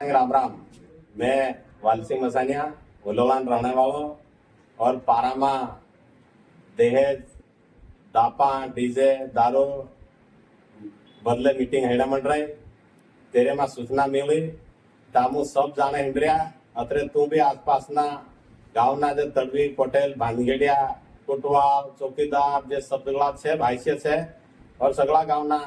राम राम। मैं वालसी मसानिया वलोलान रहने वालों और पारामा दहेज दापा डीजे दारू बदले मीटिंग हेड़ा मंड रही तेरे में सूचना मिली तामु सब जाने हिंद्रिया अतरे तू भी आसपास ना गाँव ना जे तड़वी पटेल भानगेड़िया कुटवाल चौकीदार जे सगला छे भाईसे छे और सगला गाँव ना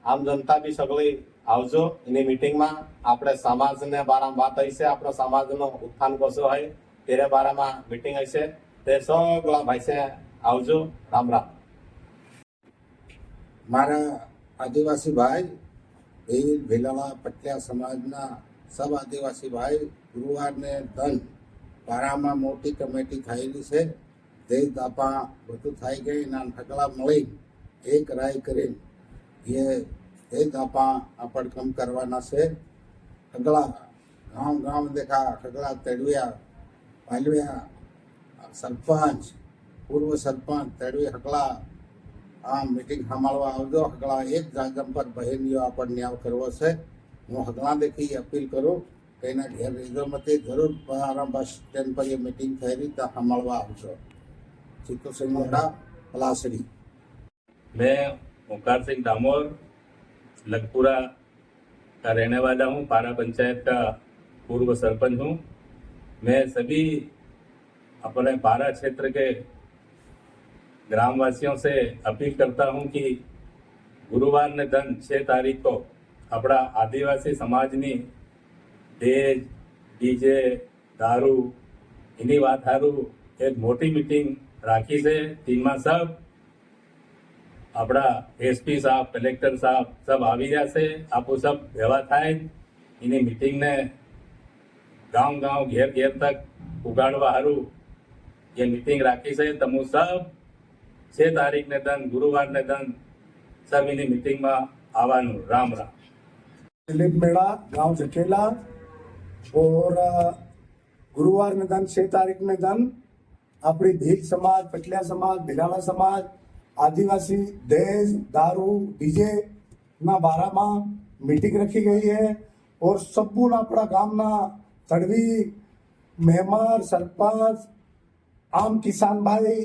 आम जनता भी सगली आवजो एनी मीटिंग में આપણે સમાજને બારામાં વાત હશે આપણો સમાજનો ઉત્થાન કશો હોય તેરે બારામાં મીટિંગ હશે તે સગલા ભાઈ છે આવજો રામ રામ। મારા આદિવાસી ભાઈ ભીલ ભીલાળા પટિયા સમાજના સબ આદિવાસી ભાઈ ગુરુવારને ધન પારામાં મોટી કમિટી થયેલી છે દેશ દાપા બધું થઈ ગઈ ના ઠગલા મળી એક રાય કરીને એ દેશ દાપા આપણ કમ કરવાના છે। ठगला गांव गांव देखा ठगला तेड़विया पालविया सरपंच पूर्व सरपंच तेड़वी हकला आम मीटिंग संभाळवा आवजो। हकला एक जागम पर बहनियो आपण न्याय करवो छे। हूँ हकला देखी अपील करूँ कि एना घेर रेजो मते जरूर पारा बस स्टेन्ड पर ये मीटिंग थयेली तो संभाळवा आवजो। चित्तू सिंह मोटा पलासड़ी। मैं ओंकार सिंह दामोर लखपुरा का रहने वाला हूँ। पारा पंचायत का पूर्व सरपंच हूँ। मैं सभी अपने पारा क्षेत्र के ग्रामवासियों से अपील करता हूँ कि गुरुवार ने धन 6 तारीख को अपना आदिवासी समाजनी दहेज डीजे दारू इन्हीं बात हारू एक मोटी मीटिंग राखी से टीम सब अपना एसपी साहब कलेक्टर साहब सब आवी जाशे। आपो सब भेवा थाय इनी मीटिंग ने गांव गांव घेर घेर तक उगाड़वा हारू ये मीटिंग राखी से। तमु सब 6 तारीख ने दन गुरुवार ने दन सब इनी मीटिंग में आवानु। राम राम। दिलीप मेड़ा गांव झकेला और गुरुवार ने दन 6 तारीख ने दन अपनी भील समाज पटलिया समाज भिलाला समाज आदिवासी दहेज दारू डीजे ना बारा में मीटिंग रखी गई है और संपूर्ण अपना गांव ना तड़वी मेमर सरपंच आम किसान भाई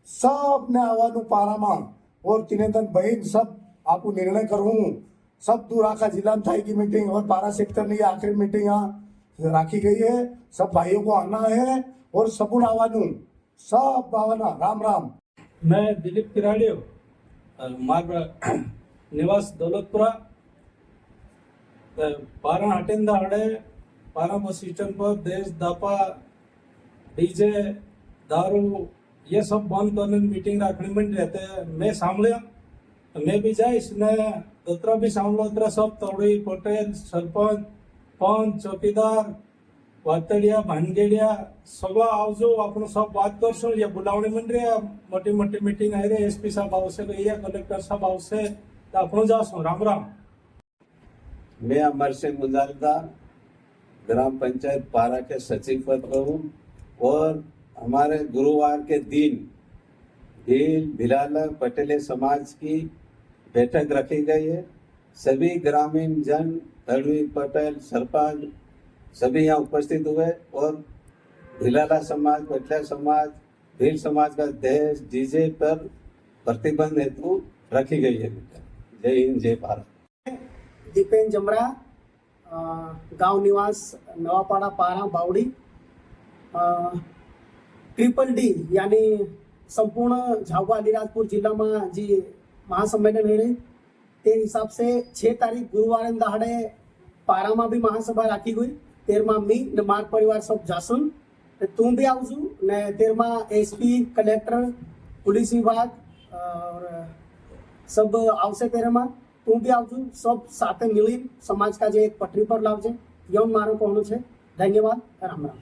सब ने आवानू पारा में और तीन दिन बहन सब आपको निर्णय करूँ सब दूर आखा जिला में थाई की मीटिंग और पारा सेक्टर ने आखिरी मीटिंग यहाँ राखी गई है। सब भाइयों को आना है और सबून आवानू सब आवाना। राम राम। मैं दिलीप किराड़ियो मार निवास दौलतपुरा पारा हटेन दाड़े पारा बस स्टैंड पर देश दापा डीजे दारू ये सब बंद करने मीटिंग रखने में रहते हैं। मैं सामने मैं भी जाइस ने दोतरा भी सामने सब तोड़ी पटेल सरपंच पंच चौकीदार वातड़िया भानगेड़िया सगला आवजो आपण सब बात करशो। ये बुलावणी मंडळी मोटी मोटी मीटिंग आहे रे एसपी साहब आवशे या कलेक्टर साहब आवशे तो आपण जाशो। राम राम। मैं अमर सिंह मुजालदार ग्राम पंचायत पारा के सचिव पद पर हूँ और हमारे गुरुवार के दिन भील भिलाला पटेले समाज की बैठक रखी गई है। सभी ग्रामीण जन तड़वी पटेल सरपंच सभी यहाँ उपस्थित हुए और भिलाला समाज पटलिया समाज भील समाज का दहेज डीजे पर प्रतिबंध हेतु रखी गई है। जय हिंद जय भारत। दीपेन जमरा गांव निवास नवापाड़ा पारा बावड़ी ट्रिपल डी यानी संपूर्ण झाबुआ अलीराजपुर जिला में जी महासम्मेलन है ते हिसाब से 6 तारीख गुरुवार दाड़े पारा में भी महासभा राखी गई। 13 मी ने मार परिवार सब जासून तू भी आवजू ने 13 एसपी कलेक्टर पुलिस विभाग और सब आवशे। 13 तू भी आवजू सब साथे मिली समाज का जे एक पटरी पर लावजे। यौन मारो कहनु छे। धन्यवाद। राम राम।